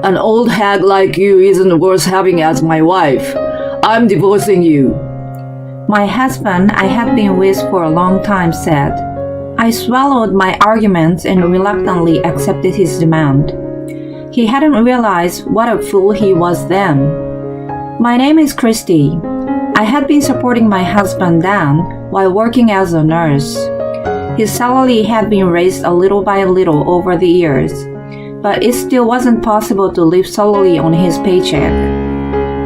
An old hag like you isn't worth having as my wife. I'm divorcing you. My husband I had been with for a long time said. I swallowed my arguments and reluctantly accepted his demand. He hadn't realized what a fool he was then. My name is Christy. I had been supporting my husband Dan while working as a nurse. His salary had been raised a little by little over the years, but it still wasn't possible to live solely on his paycheck.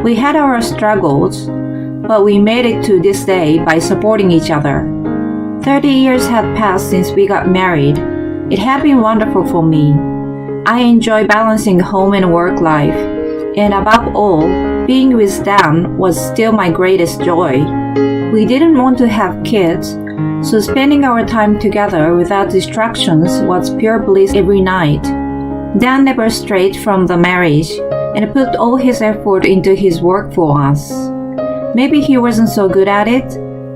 We had our struggles, but we made it to this day by supporting each other. 30 years had passed since we got married. It had been wonderful for me. I enjoy balancing home and work life, and above all, being with Dan was still my greatest joy. We didn't want to have kids, so spending our time together without distractions was pure bliss every night. Dan never strayed from the marriage and put all his effort into his work for us. Maybe he wasn't so good at it,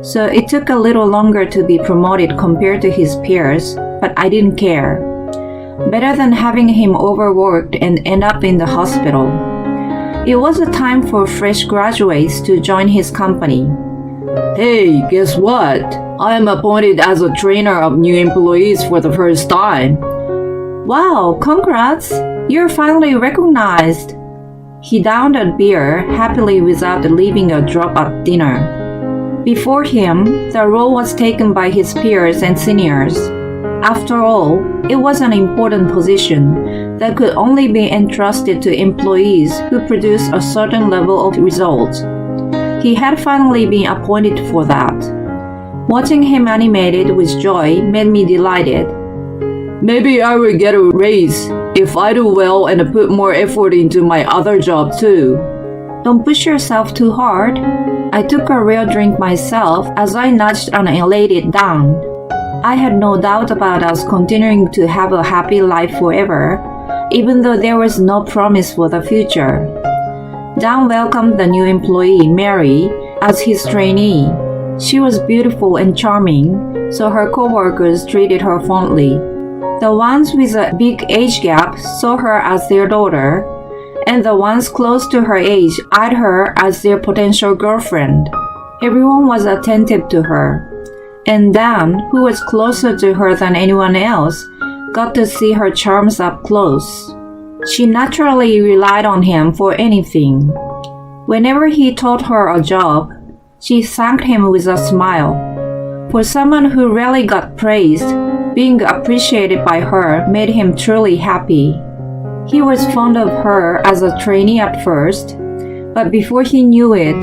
so it took a little longer to be promoted compared to his peers, but I didn't care. Better than having him overworked and end up in the hospital. It was a time for fresh graduates to join his company. Hey, guess what? I am appointed as a trainer of new employees for the first time. Wow, congrats! You're finally recognized. He downed a beer happily without leaving a drop at dinner. Before him, the role was taken by his peers and seniors. After all, it was an important position that could only be entrusted to employees who produced a certain level of results. He had finally been appointed for that. Watching him animated with joy made me delighted. Maybe I will get a raise if I do well and put more effort into my other job too. Don't push yourself too hard. I took a real drink myself as I nudged an elated Dan. I had no doubt about us continuing to have a happy life forever, even though there was no promise for the future. Dan welcomed the new employee, Mary, as his trainee. She was beautiful and charming, so her co-workers treated her fondly. The ones with a big age gap saw her as their daughter, and the ones close to her age eyed her as their potential girlfriend. Everyone was attentive to her, and Dan, who was closer to her than anyone else, got to see her charms up close. She naturally relied on him for anything. Whenever he taught her a job, she thanked him with a smile. For someone who rarely got praised, being appreciated by her made him truly happy. He was fond of her as a trainee at first, but before he knew it,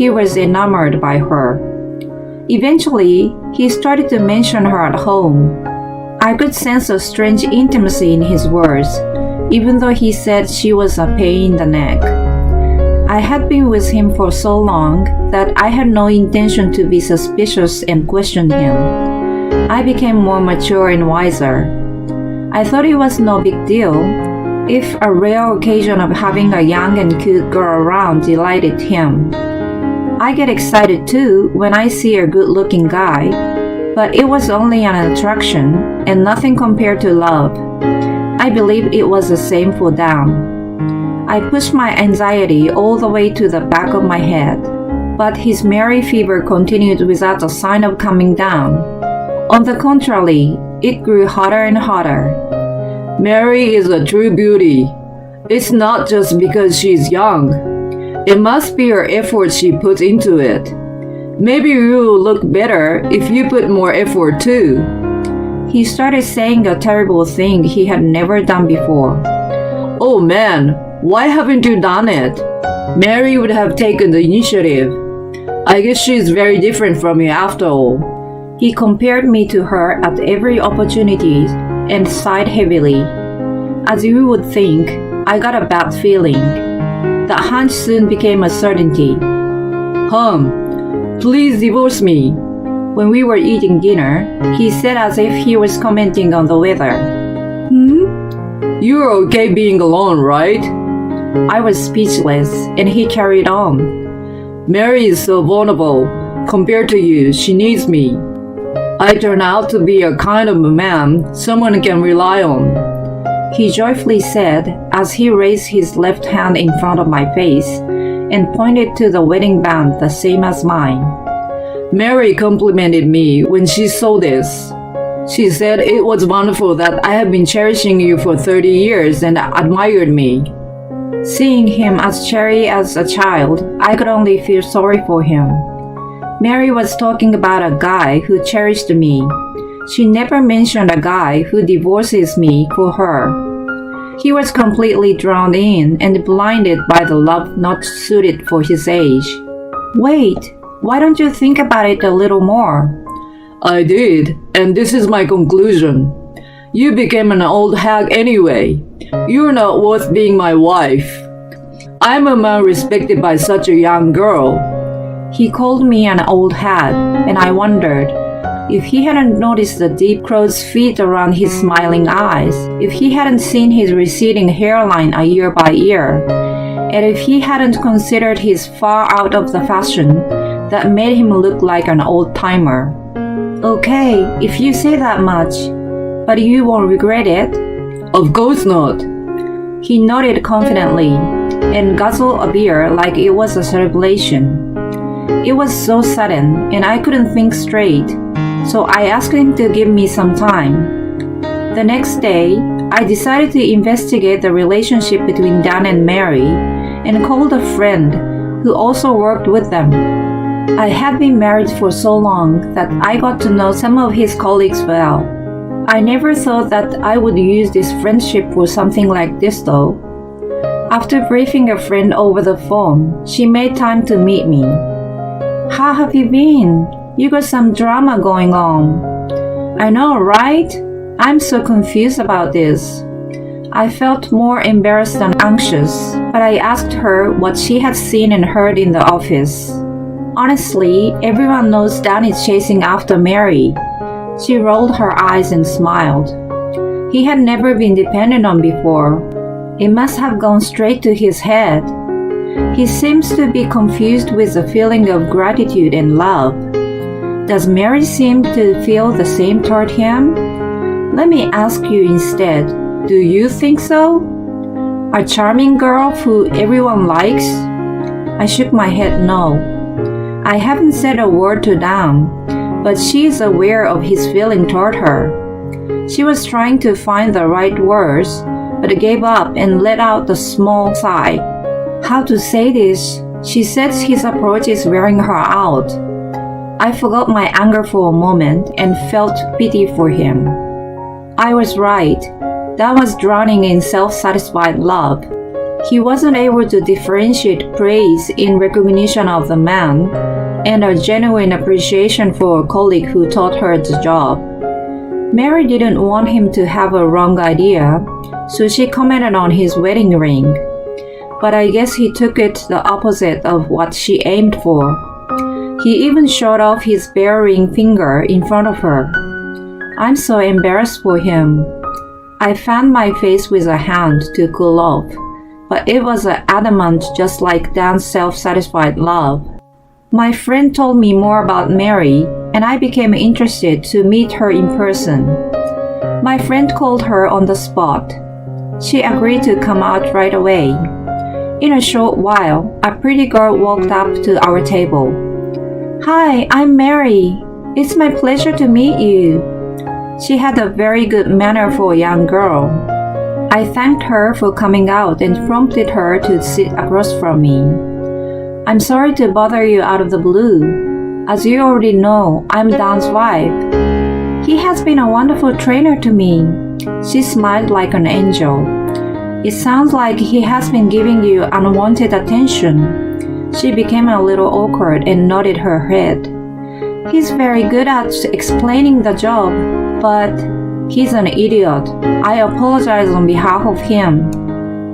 he was enamored by her. Eventually, he started to mention her at home. I could sense a strange intimacy in his words, even though he said she was a pain in the neck. I had been with him for so long that I had no intention to be suspicious and question him. I became more mature and wiser. I thought it was no big deal if a rare occasion of having a young and cute girl around delighted him. I get excited too when I see a good-looking guy, but it was only an attraction and nothing compared to love. I believe it was the same for Dan. I pushed my anxiety all the way to the back of my head, but his merry fever continued without a sign of coming down. On the contrary, it grew hotter and hotter. Mary is a true beauty. It's not just because she's young. It must be her effort she puts into it. Maybe you will look better if you put more effort too. He started saying a terrible thing he had never done before. Oh man, why haven't you done it? Mary would have taken the initiative. I guess she's very different from you after all. He compared me to her at every opportunity and sighed heavily. As you would think, I got a bad feeling. The hunch soon became a certainty. Please divorce me. When we were eating dinner, he said as if he was commenting on the weather. You're okay being alone, right? I was speechless, and he carried on. Mary is so vulnerable. Compared to you, she needs me. I turn out to be a kind of a man someone can rely on. he joyfully said as he raised his left hand in front of my face and pointed to the wedding band the same as mine. Mary complimented me when she saw this. She said it was wonderful that I have been cherishing you for 30 years and admired me. Seeing him as cheery as a child, I could only feel sorry for him. Mary was talking about a guy who cherished me. She never mentioned a guy who divorces me for her. He was completely drowned in and blinded by the love not suited for his age. Wait, why don't you think about it a little more? I did, and this is my conclusion. You became an old hag anyway. You're not worth being my wife. I'm a man respected by such a young girl. He called me an old hag, and I wondered if he hadn't noticed the deep crow's feet around his smiling eyes, if he hadn't seen his receding hairline a year by year, and if he hadn't considered his far out of the fashion that made him look like an old-timer. Okay, if you say that much, but you won't regret it? Of course not. He nodded confidently and guzzled a beer like it was a celebration. It was so sudden and I couldn't think straight, so I asked him to give me some time. The next day, I decided to investigate the relationship between Dan and Mary and called a friend who also worked with them. I had been married for so long that I got to know some of his colleagues well. I never thought that I would use this friendship for something like this though. After briefing a friend over the phone, she made time to meet me. How have you been? You got some drama going on. I know, right? I'm so confused about this. I felt more embarrassed than anxious, but I asked her what she had seen and heard in the office. Honestly, everyone knows Dan is chasing after Mary. She rolled her eyes and smiled. He had never been depended on before. It must have gone straight to his head. He seems to be confused with the feeling of gratitude and love. Does Mary seem to feel the same toward him? Let me ask you instead, do you think so? A charming girl who everyone likes? I shook my head no. I haven't said a word to Dan, but she is aware of his feeling toward her. She was trying to find the right words, but gave up and let out a small sigh. How to say this? She says his approach is wearing her out. I forgot my anger for a moment and felt pity for him. I was right. Dan was drowning in self-satisfied love. He wasn't able to differentiate praise in recognition of the man and a genuine appreciation for a colleague who taught her the job. Mary didn't want him to have a wrong idea, so she commented on his wedding ring. But I guess he took it the opposite of what she aimed for. He even showed off his bare ring finger in front of her. I'm so embarrassed for him. I fanned my face with a hand to cool off, but it was adamant just like Dan's self-satisfied love. My friend told me more about Mary, and I became interested to meet her in person. My friend called her on the spot. She agreed to come out right away. In a short while, a pretty girl walked up to our table. Hi, I'm Mary. It's my pleasure to meet you. She had a very good manner for a young girl. I thanked her for coming out and prompted her to sit across from me. I'm sorry to bother you out of the blue. As you already know, I'm Dan's wife. He has been a wonderful trainer to me. She smiled like an angel. It sounds like he has been giving you unwanted attention. She became a little awkward and nodded her head. He's very good at explaining the job, but he's an idiot. I apologize on behalf of him.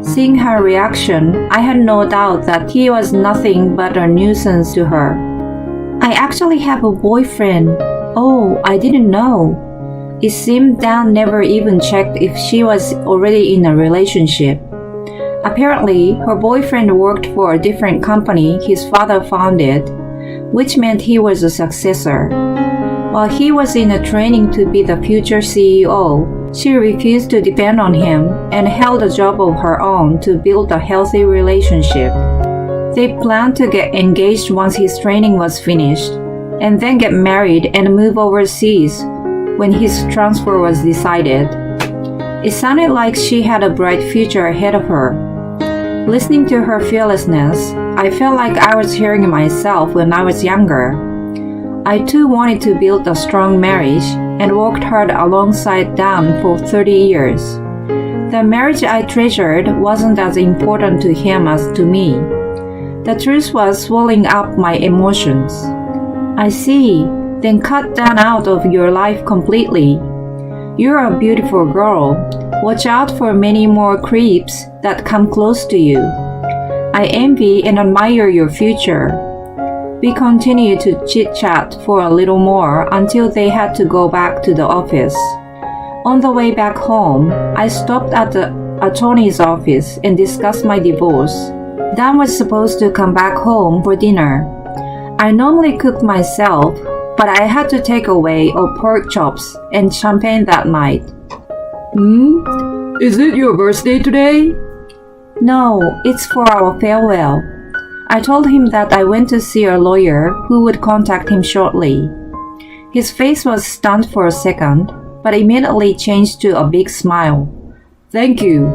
Seeing her reaction, I had no doubt that he was nothing but a nuisance to her. I actually have a boyfriend. Oh, I didn't know. It seemed Dan never even checked if she was already in a relationship. Apparently, her boyfriend worked for a different company his father founded, which meant he was a successor. While he was in a training to be the future CEO, She refused to depend on him and held a job of her own to build a healthy relationship. They planned to get engaged once his training was finished, and then get married and move overseas when his transfer was decided. It sounded like she had a bright future ahead of her. Listening to her fearlessness, I felt like I was hearing myself when I was younger. I too wanted to build a strong marriage and worked hard alongside Dan for 30 years. The marriage I treasured wasn't as important to him as to me. The truth was swelling up my emotions. I see, then cut Dan out of your life completely. You're a beautiful girl. Watch out for many more creeps that come close to you. I envy and admire your future. We continued to chit-chat for a little more until they had to go back to the office. On the way back home, I stopped at the attorney's office and discussed my divorce. Dan was supposed to come back home for dinner. I normally cooked myself, but I had to take away all pork chops and champagne that night. Is it your birthday today? No, it's for our farewell. I told him that I went to see a lawyer who would contact him shortly. His face was stunned for a second, but immediately changed to a big smile. Thank you.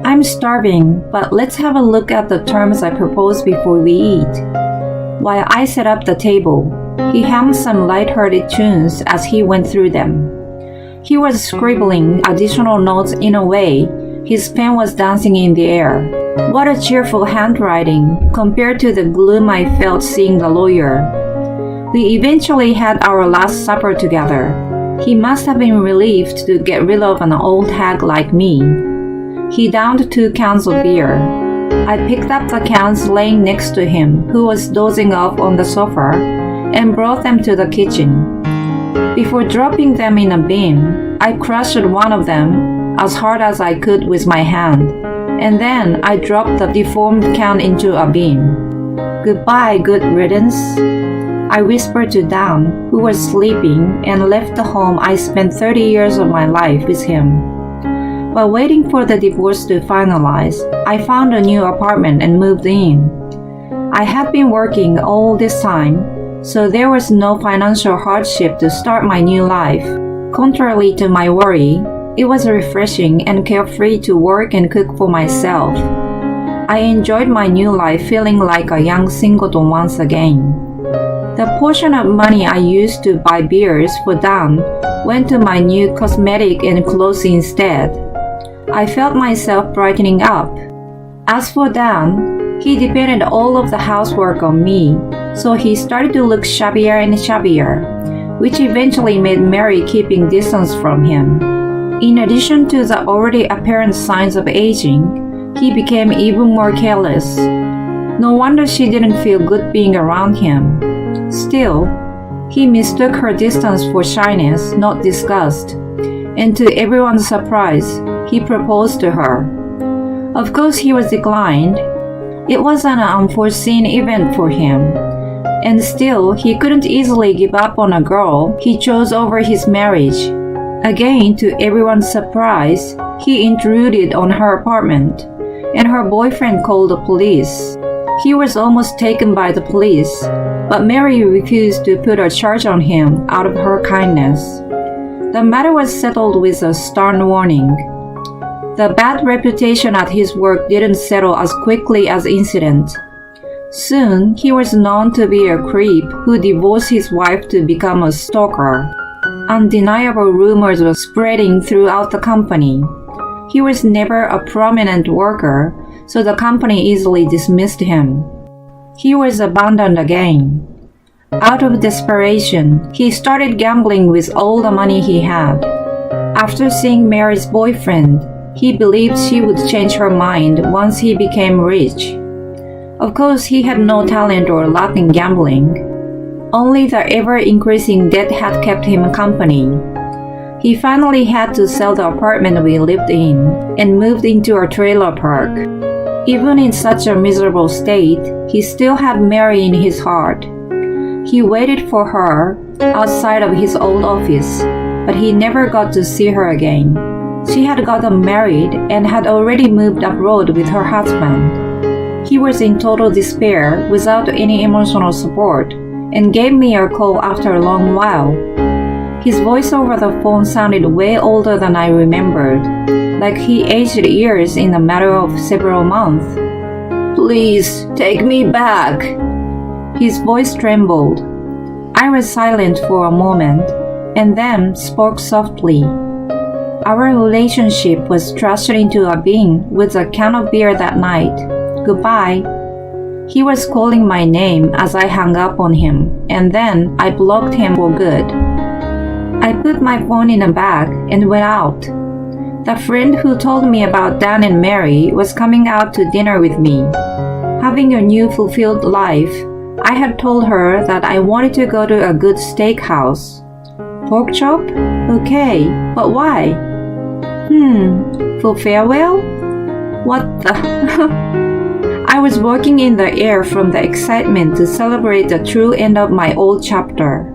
I'm starving, but let's have a look at the terms I proposed before we eat. While I set up the table, he hummed some light-hearted tunes as he went through them. He was scribbling additional notes in a way his pen was dancing in the air. What a cheerful handwriting compared to the gloom I felt seeing the lawyer. We eventually had our last supper together. He must have been relieved to get rid of an old hag like me. He downed 2 cans of beer. I picked up the cans laying next to him, who was dozing off on the sofa, and brought them to the kitchen. Before dropping them in a bin, I crushed one of them as hard as I could with my hand, and then I dropped the deformed can into a bin. Goodbye, good riddance, I whispered to Dan, who was sleeping, and left the home I spent 30 years of my life with him. While waiting for the divorce to finalize, I found a new apartment and moved in. I had been working all this time, so there was no financial hardship to start my new life. Contrary to my worry, it was refreshing and carefree to work and cook for myself. I enjoyed my new life feeling like a young singleton once again. The portion of money I used to buy beers for Dan went to my new cosmetic and clothes instead. I felt myself brightening up. As for Dan, he depended all of the housework on me, so he started to look shabbier and shabbier, which eventually made Mary keeping distance from him. In addition to the already apparent signs of aging, he became even more careless. No wonder she didn't feel good being around him. Still, he mistook her distance for shyness, not disgust, and to everyone's surprise, he proposed to her. Of course, he was declined. It was an unforeseen event for him, and still, he couldn't easily give up on a girl he chose over his marriage. Again, to everyone's surprise, he intruded on her apartment, and her boyfriend called the police. He was almost taken by the police, but Mary refused to put a charge on him out of her kindness. The matter was settled with a stern warning. The bad reputation at his work didn't settle as quickly as incident. Soon, he was known to be a creep who divorced his wife to become a stalker. Undeniable rumors were spreading throughout the company. He was never a prominent worker, so the company easily dismissed him. He was abandoned again. Out of desperation, he started gambling with all the money he had. After seeing Mary's boyfriend, he believed she would change her mind once he became rich. Of course, he had no talent or luck in gambling. Only the ever-increasing debt had kept him company. He finally had to sell the apartment we lived in and moved into a trailer park. Even in such a miserable state, he still had Mary in his heart. He waited for her outside of his old office, but he never got to see her again. She had gotten married and had already moved abroad with her husband. He was in total despair without any emotional support and gave me a call after a long while. His voice over the phone sounded way older than I remembered, like he aged years in a matter of several months. Please take me back. His voice trembled. I was silent for a moment and then spoke softly. Our relationship was thrust into a bin with a can of beer that night. Goodbye. He was calling my name as I hung up on him, and then I blocked him for good. I put my phone in a bag and went out. The friend who told me about Dan and Mary was coming out to dinner with me. Having a new fulfilled life, I had told her that I wanted to go to a good steakhouse. Pork chop? Okay, but why? For farewell? What the? I was walking in the air from the excitement to celebrate the true end of my old chapter.